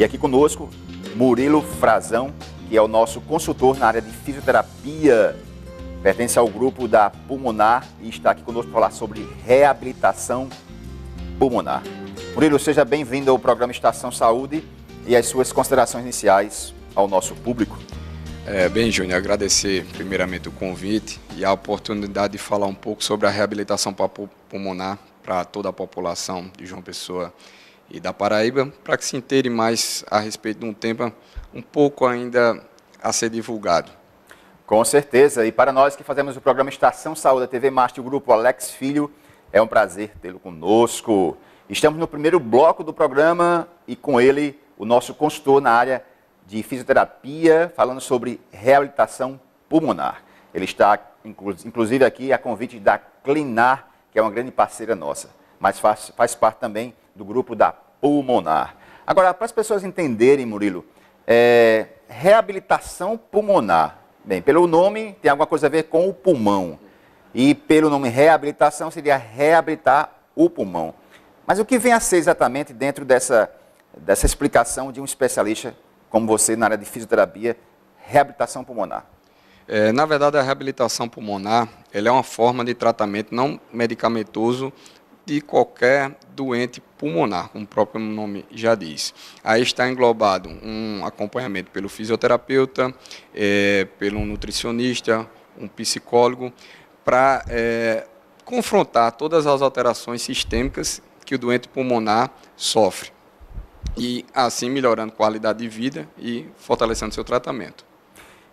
aqui conosco, Murilo Frazão, que é o nosso consultor na área de fisioterapia, pertence ao grupo da Pulmonar e está aqui conosco para falar sobre reabilitação pulmonar. Murilo, seja bem-vindo ao programa Estação Saúde e as suas considerações iniciais ao nosso público. Bem, Júnior, agradecer primeiramente o convite e a oportunidade de falar um pouco sobre a reabilitação pulmonar para toda a população de João Pessoa e da Paraíba, para que se intere mais a respeito de um tema um pouco ainda a ser divulgado. Com certeza, e para nós que fazemos o programa Estação Saúde da TV Master, o grupo Alex Filho, é um prazer tê-lo conosco. Estamos no primeiro bloco do programa e com ele o nosso consultor na área de fisioterapia, falando sobre reabilitação pulmonar. Ele está, inclusive, aqui a convite da Clinar, que é uma grande parceira nossa, mas faz parte também do grupo da Pulmonar. Agora, para as pessoas entenderem, Murilo, reabilitação pulmonar, bem, pelo nome tem alguma coisa a ver com o pulmão, e pelo nome reabilitação seria reabilitar o pulmão. Mas o que vem a ser exatamente dentro dessa explicação de um especialista como você na área de fisioterapia, reabilitação pulmonar? Na verdade, a reabilitação pulmonar ela é uma forma de tratamento não medicamentoso de qualquer doente pulmonar, como o próprio nome já diz. Aí está englobado um acompanhamento pelo fisioterapeuta, pelo nutricionista, um psicólogo, para confrontar todas as alterações sistêmicas que o doente pulmonar sofre. E assim melhorando a qualidade de vida e fortalecendo seu tratamento.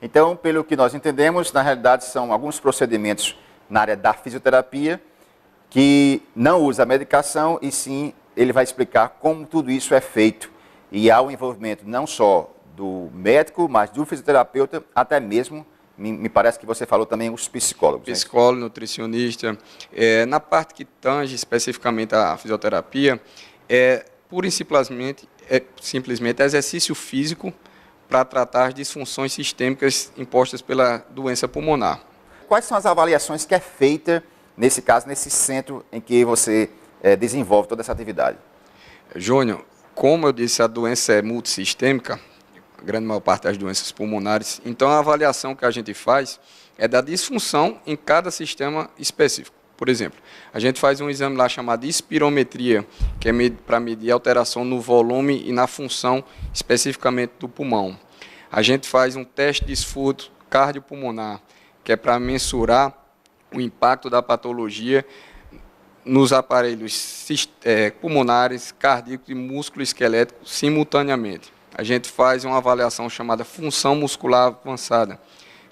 Então, pelo que nós entendemos, na realidade são alguns procedimentos na área da fisioterapia que não usa medicação e sim ele vai explicar como tudo isso é feito. E há o envolvimento não só do médico, mas do fisioterapeuta, até mesmo, me parece que você falou também, os psicólogos. Psicólogo, nutricionista. Na parte que tange especificamente a fisioterapia, pura e simplesmente exercício físico para tratar as disfunções sistêmicas impostas pela doença pulmonar. Quais são as avaliações que é feita, nesse caso, nesse centro em que você desenvolve toda essa atividade? Júnior, como eu disse, a doença é multissistêmica, a grande maior parte das doenças pulmonares, então a avaliação que a gente faz é da disfunção em cada sistema específico. Por exemplo, a gente faz um exame lá chamado espirometria, que é para medir alteração no volume e na função especificamente do pulmão. A gente faz um teste de esforço cardiopulmonar, que é para mensurar o impacto da patologia nos aparelhos pulmonares, cardíacos e músculo-esqueléticos simultaneamente. A gente faz uma avaliação chamada função muscular avançada,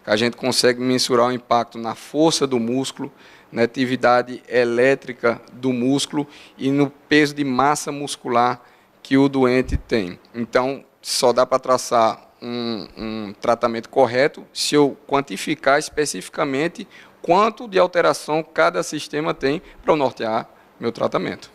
que a gente consegue mensurar o impacto na força do músculo, na atividade elétrica do músculo e no peso de massa muscular que o doente tem. Então, só dá para traçar um tratamento correto se eu quantificar especificamente quanto de alteração cada sistema tem para nortear meu tratamento.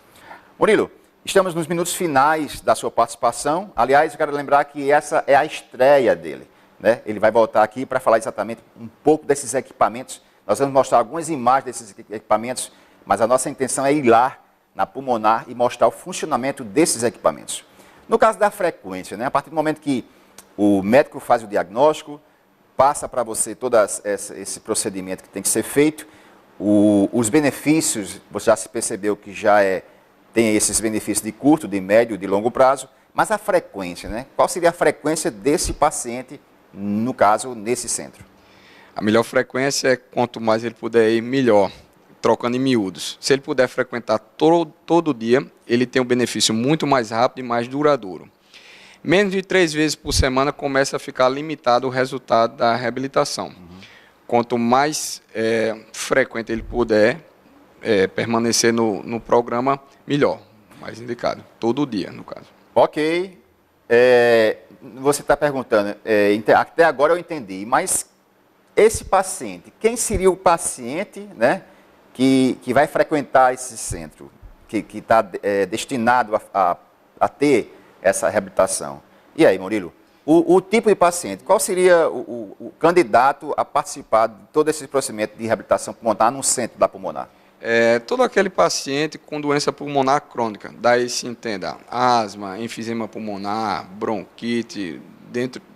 Murilo, estamos nos minutos finais da sua participação. Aliás, eu quero lembrar que essa é a estreia dele, né? Ele vai voltar aqui para falar exatamente um pouco desses equipamentos. Nós vamos mostrar algumas imagens desses equipamentos, mas a nossa intenção é ir lá na Pulmonar e mostrar o funcionamento desses equipamentos. No caso da frequência, né, a partir do momento que o médico faz o diagnóstico, passa para você todo esse procedimento que tem que ser feito, os benefícios, você já se percebeu que tem esses benefícios de curto, de médio, de longo prazo, mas a frequência, né? Qual seria a frequência desse paciente, no caso, nesse centro? A melhor frequência é quanto mais ele puder ir, melhor, trocando em miúdos. Se ele puder frequentar todo dia, ele tem um benefício muito mais rápido e mais duradouro. Menos de 3 vezes por semana começa a ficar limitado o resultado da reabilitação. Quanto mais frequente ele puder permanecer no programa, melhor, mais indicado. Todo dia, no caso. Ok. Você está perguntando, até agora eu entendi, mas esse paciente, quem seria o paciente, né, que vai frequentar esse centro, que está destinado a ter essa reabilitação? E aí, Murilo, o tipo de paciente, qual seria o candidato a participar de todo esse procedimento de reabilitação pulmonar no centro da Pulmonar? todo aquele paciente com doença pulmonar crônica, daí se entenda asma, enfisema pulmonar, bronquite,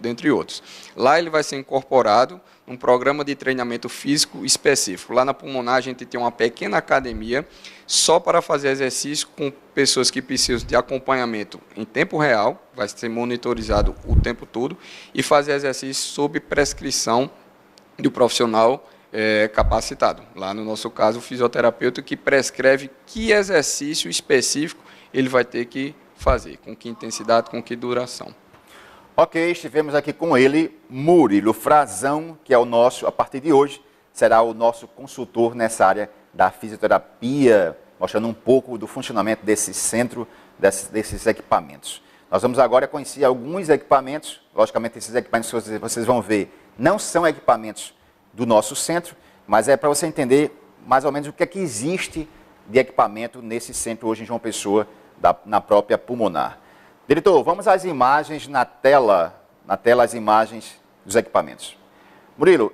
dentre outros. Lá ele vai ser incorporado num programa de treinamento físico específico. Lá na pulmonar a gente tem uma pequena academia só para fazer exercício com pessoas que precisam de acompanhamento em tempo real, vai ser monitorizado o tempo todo, e fazer exercício sob prescrição do profissional capacitado. Lá no nosso caso, o fisioterapeuta que prescreve que exercício específico ele vai ter que fazer, com que intensidade, com que duração. Ok, estivemos aqui com ele, Murilo Frazão, que é o nosso, a partir de hoje, será o nosso consultor nessa área da fisioterapia, mostrando um pouco do funcionamento desse centro, desses equipamentos. Nós vamos agora conhecer alguns equipamentos, logicamente esses equipamentos que vocês vão ver não são equipamentos do nosso centro, mas é para você entender mais ou menos o que é que existe de equipamento nesse centro hoje em João Pessoa, na própria pulmonar. Diretor, vamos às imagens na tela as imagens dos equipamentos. Murilo,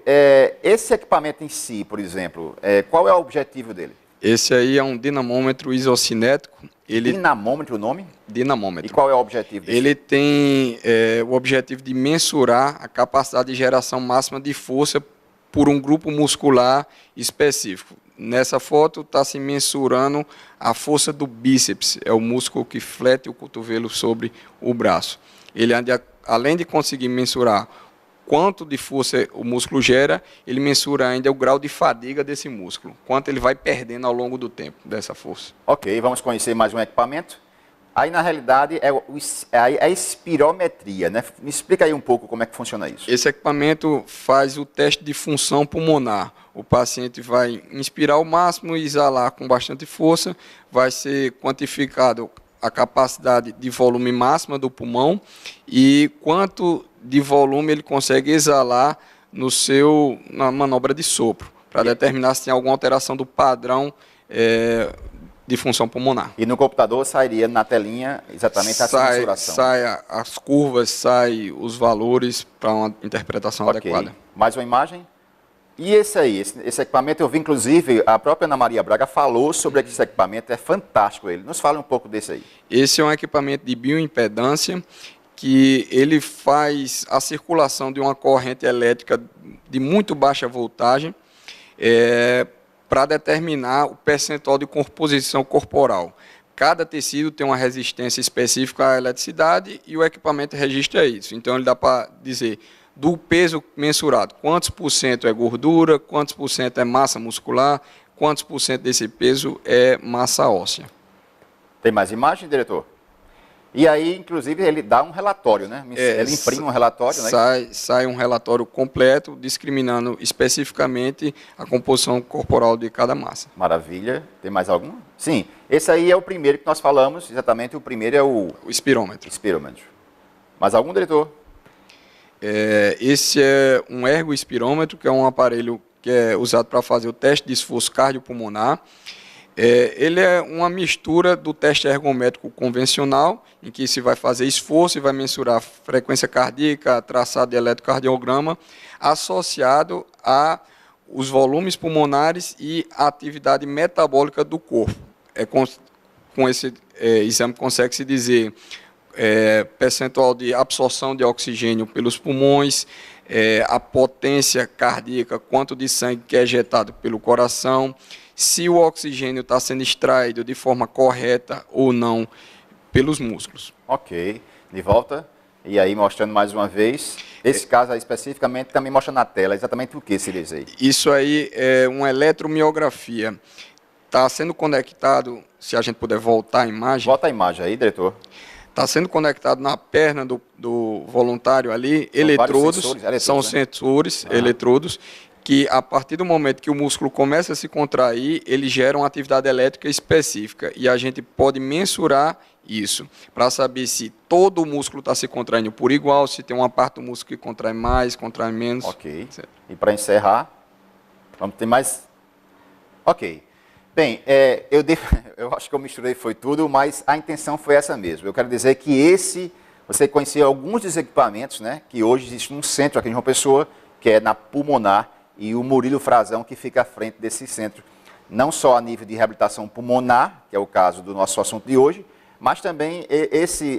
esse equipamento em si, por exemplo, qual é o objetivo dele? Esse aí é um dinamômetro isocinético. Dinamômetro o nome? Dinamômetro. E qual é o objetivo dele? Ele tem o objetivo de mensurar a capacidade de geração máxima de força por um grupo muscular específico. Nessa foto está se mensurando a força do bíceps, é o músculo que flete o cotovelo sobre o braço. Ele, além de conseguir mensurar quanto de força o músculo gera, ele mensura ainda o grau de fadiga desse músculo, quanto ele vai perdendo ao longo do tempo dessa força. Ok, vamos conhecer mais um equipamento. Aí, na realidade, é a espirometria, né? Me explica aí um pouco como é que funciona isso. Esse equipamento faz o teste de função pulmonar. O paciente vai inspirar ao máximo e exalar com bastante força, vai ser quantificado a capacidade de volume máxima do pulmão e quanto de volume ele consegue exalar na manobra de sopro, para determinar se tem alguma alteração do padrão de função pulmonar. E no computador sairia na telinha exatamente essa mensuração. Sai as curvas, sai os valores para uma interpretação adequada. Mais uma imagem. E esse aí, esse equipamento, eu vi inclusive, a própria Ana Maria Braga falou sobre esse equipamento, é fantástico ele. Nos fala um pouco desse aí. Esse é um equipamento de bioimpedância que ele faz a circulação de uma corrente elétrica de muito baixa voltagem para determinar o percentual de composição corporal. Cada tecido tem uma resistência específica à eletricidade e o equipamento registra isso. Então, ele dá para dizer do peso mensurado, quantos por cento é gordura, quantos por cento é massa muscular, quantos por cento desse peso é massa óssea. Tem mais imagem, diretor? E aí, inclusive, ele dá um relatório, né? Ele imprime um relatório, né? Sai um relatório completo, discriminando especificamente a composição corporal de cada massa. Maravilha. Tem mais algum? Sim. Esse aí é o primeiro que nós falamos, exatamente o primeiro é o espirômetro. Mais algum, diretor? Esse é um ergoespirômetro, que é um aparelho que é usado para fazer o teste de esforço cardiopulmonar. Ele é uma mistura do teste ergométrico convencional, em que se vai fazer esforço e vai mensurar a frequência cardíaca, traçado de eletrocardiograma, associado a os volumes pulmonares e a atividade metabólica do corpo. Com esse exame consegue-se dizer percentual de absorção de oxigênio pelos pulmões, a potência cardíaca, quanto de sangue que é ejetado pelo coração, se o oxigênio está sendo extraído de forma correta ou não pelos músculos. Ok, de volta. E aí, mostrando mais uma vez, esse caso aí especificamente também mostra na tela exatamente o que seria isso aí. Isso aí é uma eletromiografia. Está sendo conectado, se a gente puder voltar a imagem. Volta a imagem aí, diretor. Está sendo conectado na perna do voluntário ali, eletrodos, são sensores, eletrodos, que a partir do momento que o músculo começa a se contrair, ele gera uma atividade elétrica específica. E a gente pode mensurar isso, para saber se todo o músculo está se contraindo por igual, se tem uma parte do músculo que contrai mais, contrai menos. Ok. Certo. E para encerrar, vamos ter mais... Ok. Bem, eu acho que eu misturei foi tudo, mas a intenção foi essa mesmo. Eu quero dizer que você conhecia alguns dos equipamentos, né, que hoje existe um centro aqui em João Pessoa, que é na Pulmonar, e o Murilo Frazão, que fica à frente desse centro, não só a nível de reabilitação pulmonar, que é o caso do nosso assunto de hoje, mas também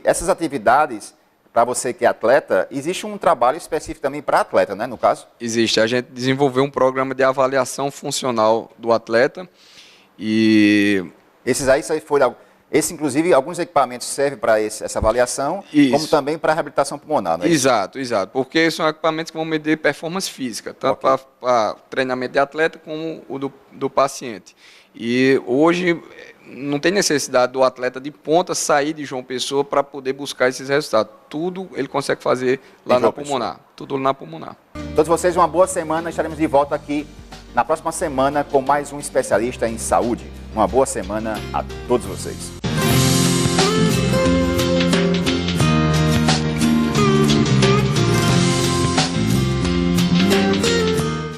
essas atividades, para você que é atleta, existe um trabalho específico também para atleta, né, no caso? Existe. A gente desenvolveu um programa de avaliação funcional do atleta e... Inclusive, alguns equipamentos servem para essa avaliação, como também para a reabilitação pulmonar, não é isso? Exato. Porque são equipamentos que vão medir performance física, tanto para treinamento de atleta como o do paciente. E hoje não tem necessidade do atleta de ponta sair de João Pessoa para poder buscar esses resultados. Tudo ele consegue fazer lá na pulmonar. Tudo na pulmonar. Todos vocês, uma boa semana. Estaremos de volta aqui na próxima semana com mais um especialista em saúde. Uma boa semana a todos vocês.